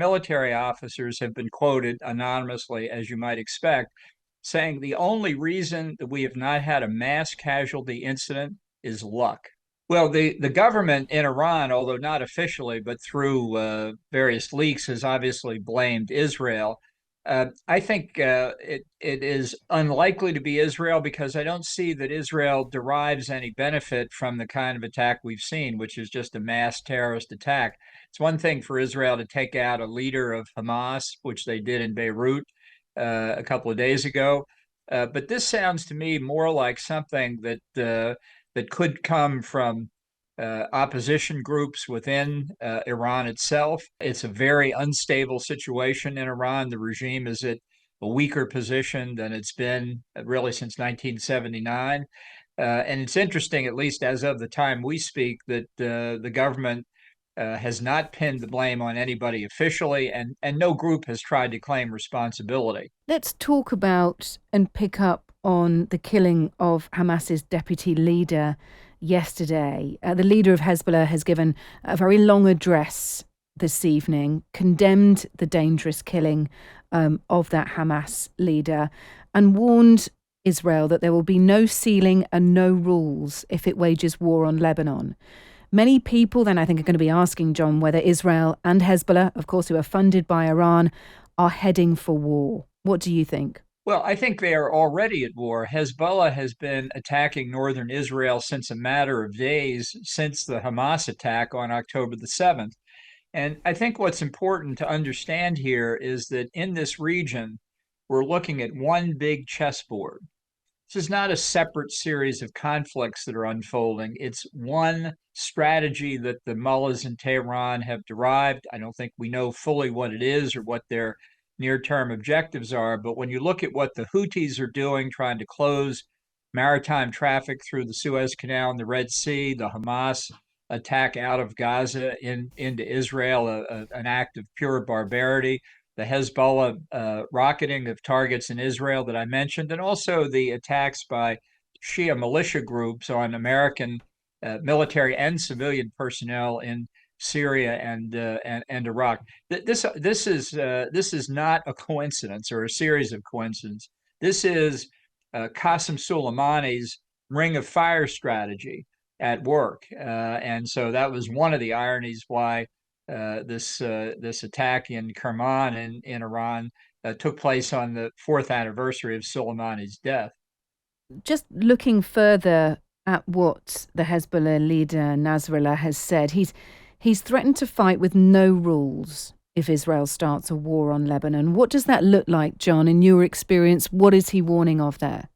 military officers have been quoted anonymously, as you might expect, saying the only reason that we have not had a mass casualty incident is luck. Well, the government in Iran, although not officially, but through various leaks, has obviously blamed Israel. I think it is unlikely to be Israel because I don't see that Israel derives any benefit from the kind of attack we've seen, which is just a mass terrorist attack. It's one thing for Israel to take out a leader of Hamas, which they did in Beirut a couple of days ago. But this sounds to me more like something that could come from opposition groups within Iran itself. It's a very unstable situation in Iran. The regime is at a weaker position than it's been really since 1979. And it's interesting, at least as of the time we speak, that the government has not pinned the blame on anybody officially, and no group has tried to claim responsibility. Let's talk about and pick up on the killing of Hamas's deputy leader yesterday. The leader of Hezbollah has given a very long address this evening, condemned the dangerous killing of that Hamas leader, and warned Israel that there will be no ceiling and no rules if it wages war on Lebanon. Many people then, I think, are going to be asking, John, whether Israel and Hezbollah, of course, who are funded by Iran, are heading for war. What do you think? Well, I think they are already at war. Hezbollah has been attacking northern Israel since a matter of days since the Hamas attack on October the 7th. And I think what's important to understand here is that in this region, we're looking at one big chessboard. This is not a separate series of conflicts that are unfolding. It's one strategy that the mullahs in Tehran have derived. I don't think we know fully what it is or what their near-term objectives are, but when you look at what the Houthis are doing, trying to close maritime traffic through the Suez Canal and the Red Sea, the Hamas attack out of Gaza into Israel, an act of pure barbarity, the Hezbollah rocketing of targets in Israel that I mentioned, and also the attacks by Shia militia groups on American military and civilian personnel in Syria and Iraq. This is not a coincidence or a series of coincidences. This is Qasem Soleimani's Ring of Fire strategy at work, and so that was one of the ironies why this attack in Kerman in Iran took place on the fourth anniversary of Soleimani's death. Just looking further at what the Hezbollah leader Nasrallah has said, he's threatened to fight with no rules if Israel starts a war on Lebanon. What does that look like, John, in your experience? What is he warning of there?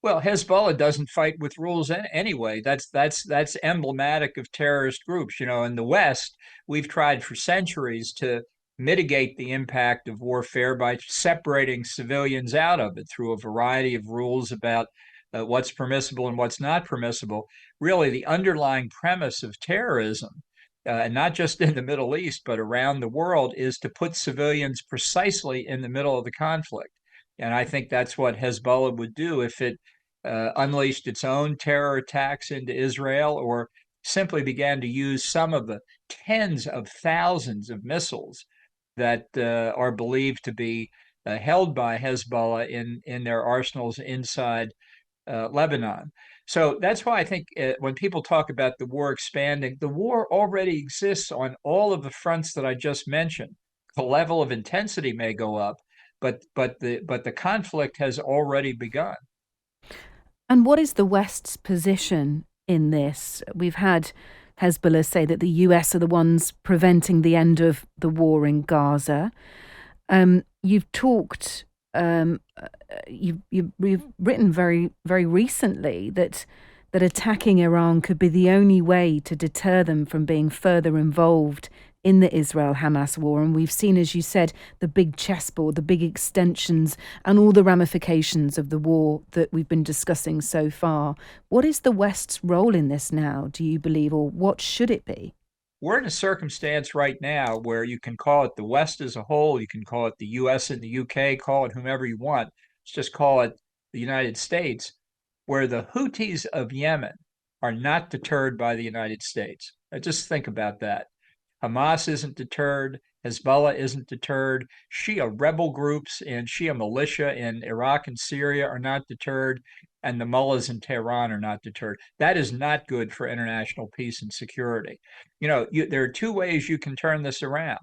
Well, Hezbollah doesn't fight with rules anyway. That's emblematic of terrorist groups. You know, in the West, we've tried for centuries to mitigate the impact of warfare by separating civilians out of it through a variety of rules about what's permissible and what's not permissible. Really, the underlying premise of terrorism, and not just in the Middle East, but around the world, is to put civilians precisely in the middle of the conflict. And I think that's what Hezbollah would do if it unleashed its own terror attacks into Israel or simply began to use some of the tens of thousands of missiles that are believed to be held by Hezbollah in their arsenals inside Lebanon. So that's why I think when people talk about the war expanding, the war already exists on all of the fronts that I just mentioned. The level of intensity may go up, but the conflict has already begun. And what is the West's position in this? We've had Hezbollah say that the US are the ones preventing the end of the war in Gaza. You've talked, you've written very, very recently that attacking Iran could be the only way to deter them from being further involved in the Israel-Hamas war. And we've seen, as you said, the big chessboard, the big extensions and all the ramifications of the war that we've been discussing so far. What is the West's role in this now, do you believe, or what should it be? We're in a circumstance right now where you can call it the West as a whole, you can call it the US and the UK, call it whomever you want. Let's just call it the United States, where the Houthis of Yemen are not deterred by the United States. Just think about that. Hamas isn't deterred. Hezbollah isn't deterred. Shia rebel groups and Shia militia in Iraq and Syria are not deterred. And the mullahs in Tehran are not deterred. That is not good for international peace and security. There are two ways you can turn this around.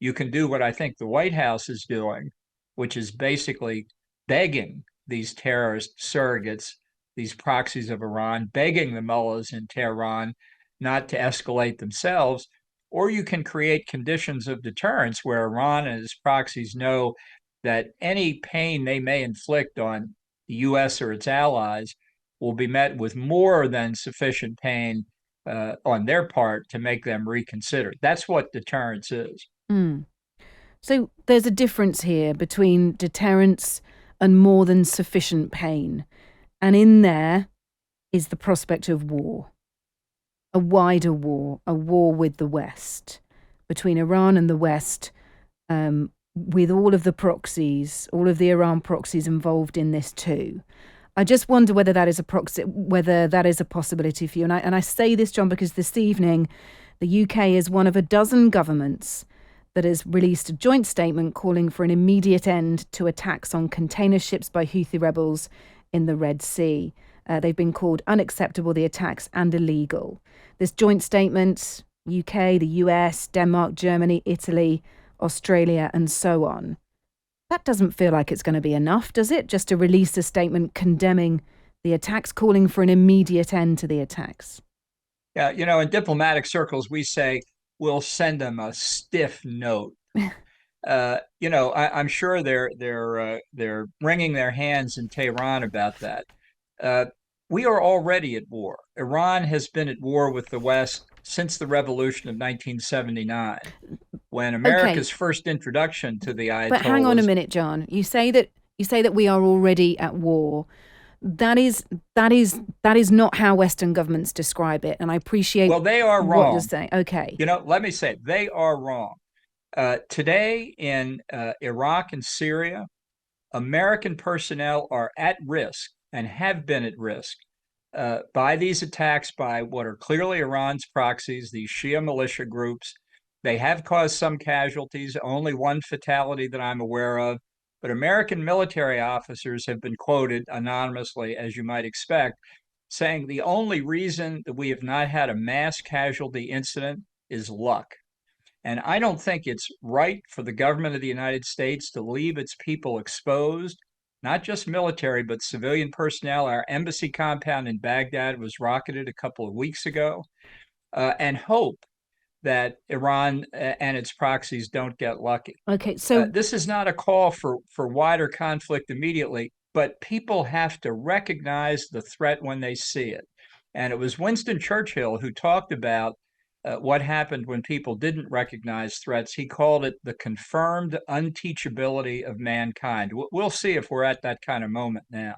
You can do what I think the White House is doing, which is basically begging these terrorist surrogates, these proxies of Iran, begging the mullahs in Tehran not to escalate themselves. Or you can create conditions of deterrence where Iran and its proxies know that any pain they may inflict on the U.S. or its allies will be met with more than sufficient pain on their part to make them reconsider. That's what deterrence is. Mm. So there's a difference here between deterrence and more than sufficient pain. And in there is the prospect of war, a wider war, a war with the West, between Iran and the West, with all of the proxies, all of the Iran proxies involved in this too. I just wonder whether that is a proxy, whether that is a possibility for you. And I say this, John, because this evening, the UK is one of a dozen governments that has released a joint statement calling for an immediate end to attacks on container ships by Houthi rebels in the Red Sea. They've been called unacceptable, the attacks, and illegal. This joint statement, UK, the US, Denmark, Germany, Italy, Australia, and so on. That doesn't feel like it's going to be enough, does it? Just to release a statement condemning the attacks, calling for an immediate end to the attacks. Yeah, in diplomatic circles, we say we'll send them a stiff note. I'm sure they're wringing their hands in Tehran about that. Uh, we are already at war. Iran has been at war with the West since the revolution of 1979, when Okay, America's first introduction to the but hang on a Ayatollahs. minute, John. You say that we are already at war. That is not how Western governments describe it, and I appreciate Well, they are what you're wrong. saying. Okay, Let me say, they are wrong. Today in Iraq and Syria, American personnel are at risk and have been at risk by these attacks by what are clearly Iran's proxies, these Shia militia groups. They have caused some casualties, only one fatality that I'm aware of. But American military officers have been quoted anonymously, as you might expect, saying the only reason that we have not had a mass casualty incident is luck. And I don't think it's right for the government of the United States to leave its people exposed, not just military, but civilian personnel. Our embassy compound in Baghdad was rocketed a couple of weeks ago, and hope that Iran and its proxies don't get lucky. okay. So This is not a call for wider conflict immediately, but people have to recognize the threat when they see it. And it was Winston Churchill who talked about what happened when people didn't recognize threats. He called it the confirmed unteachability of mankind. We'll see if we're at that kind of moment now.